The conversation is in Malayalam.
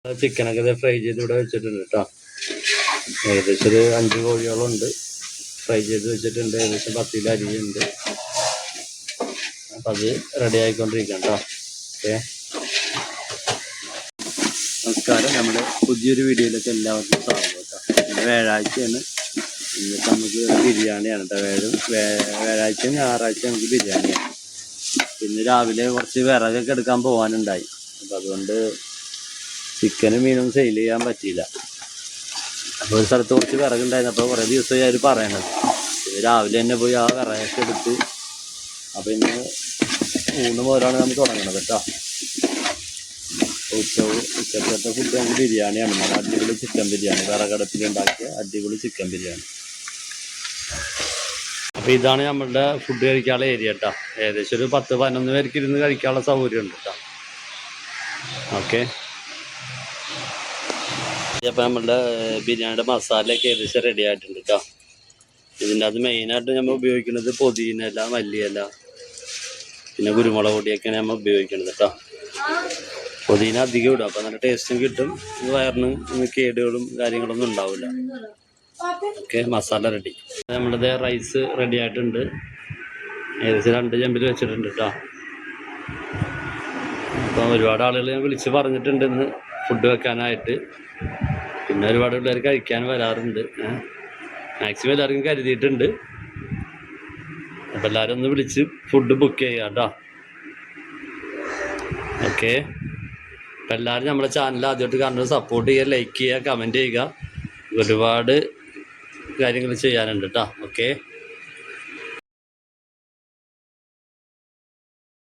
ചിക്കനൊക്കെ ഫ്രൈ ചെയ്ത് ഇവിടെ വെച്ചിട്ടുണ്ട് കേട്ടോ. ഏകദേശം ഒരു 5 കോഴിയോളം ഉണ്ട് ഫ്രൈ ചെയ്ത് വെച്ചിട്ടുണ്ട്. ഏകദേശം 10 കിലോ അരിയുണ്ട്. അപ്പം അത് റെഡി ആയിക്കൊണ്ടിരിക്കാം കേട്ടോ. ഓക്കെ, നമസ്കാരം. നമ്മുടെ പുതിയൊരു വീഡിയോയിലേക്ക് എല്ലാവർക്കും സ്വാഗതം കേട്ടോ. ഇന്ന് വ്യാഴാഴ്ചയാണ്. ഇന്നിട്ട് നമുക്ക് ബിരിയാണിയാണ് കേട്ടോ. വ്യാഴാഴ്ചയും ഞായറാഴ്ച നമുക്ക് ബിരിയാണിയാണ്. ഇന്ന് രാവിലെ കുറച്ച് വിറകൊക്കെ എടുക്കാൻ പോകാനുണ്ടായി. അപ്പം അതുകൊണ്ട് ചിക്കനും മീനും സെയിൽ ചെയ്യാൻ പറ്റിയില്ല. അപ്പോൾ ഒരു സ്ഥലത്ത് കുറച്ച് വിറകുണ്ടായിരുന്നു. അപ്പോൾ കുറേ ദിവസമായി അവർ പറയണത്. ഇന്ന് രാവിലെ തന്നെ പോയി ആ വിറകൊക്കെ എടുത്ത്. അപ്പോൾ ഇന്ന് 3 മുതലാണ് നമ്മൾ തുടങ്ങണത് കേട്ടോ. ഉച്ചക്കത്തെ ഫുഡ് നമുക്ക് ബിരിയാണിയാണ്. നല്ല അടിപൊളി ചിക്കൻ ബിരിയാണി, വിറകടുപ്പിലുണ്ടാക്കിയ അടിപൊളി ചിക്കൻ ബിരിയാണി. അപ്പോൾ ഇതാണ് നമ്മളുടെ ഫുഡ് കഴിക്കാനുള്ള ഏരിയ കേട്ടോ. ഏകദേശം ഒരു 10-11 പേർക്ക് ഇരുന്ന് കഴിക്കാനുള്ള സൗകര്യം ഉണ്ട് കേട്ടോ. ഓക്കെ, അപ്പോൾ നമ്മളുടെ ബിരിയാണിയുടെ മസാലയൊക്കെ ഏകദേശം റെഡി ആയിട്ടുണ്ട് കേട്ടോ. ഇതിൻ്റെ അത് മെയിനായിട്ട് നമ്മൾ ഉപയോഗിക്കുന്നത് പുതിനയില, മല്ലിയില, പിന്നെ കുരുമുളക് പൊടിയൊക്കെയാണ് നമ്മൾ ഉപയോഗിക്കുന്നത് കേട്ടോ. പുതിന അധികം ഇടും, അപ്പോൾ നല്ല ടേസ്റ്റും കിട്ടും. വയറിന് കേടുകളും കാര്യങ്ങളൊന്നും ഉണ്ടാവില്ല. Okay, masala ready. നമ്മളുടെ റൈസ് റെഡി ആയിട്ടുണ്ട്. ഏകദേശം 2 ചെമ്പിൽ വെച്ചിട്ടുണ്ട് കേട്ടോ. അപ്പോൾ ഒരുപാട് ആളുകൾ ഞാൻ വിളിച്ച് പറഞ്ഞിട്ടുണ്ട് ഇന്ന് ഫുഡ് വെക്കാനായിട്ട്. പിന്നെ ഒരുപാട് പിള്ളേർ കഴിക്കാൻ വരാറുണ്ട്. മാക്സിമം എല്ലാവർക്കും കരുതിയിട്ടുണ്ട്. അപ്പം എല്ലാവരും ഒന്ന് വിളിച്ച് ഫുഡ് ബുക്ക് ചെയ്യുക കേട്ടോ. ഓക്കെ, അപ്പം എല്ലാവരും നമ്മുടെ ചാനൽ ആദ്യമായിട്ട് കാണുന്നത് സപ്പോർട്ട് ചെയ്യുക, ലൈക്ക് ചെയ്യുക, കമൻറ്റ് ചെയ്യുക. ഒരുപാട് കാര്യങ്ങൾ ചെയ്യാനുണ്ട് കേട്ടോ. ഓക്കെ.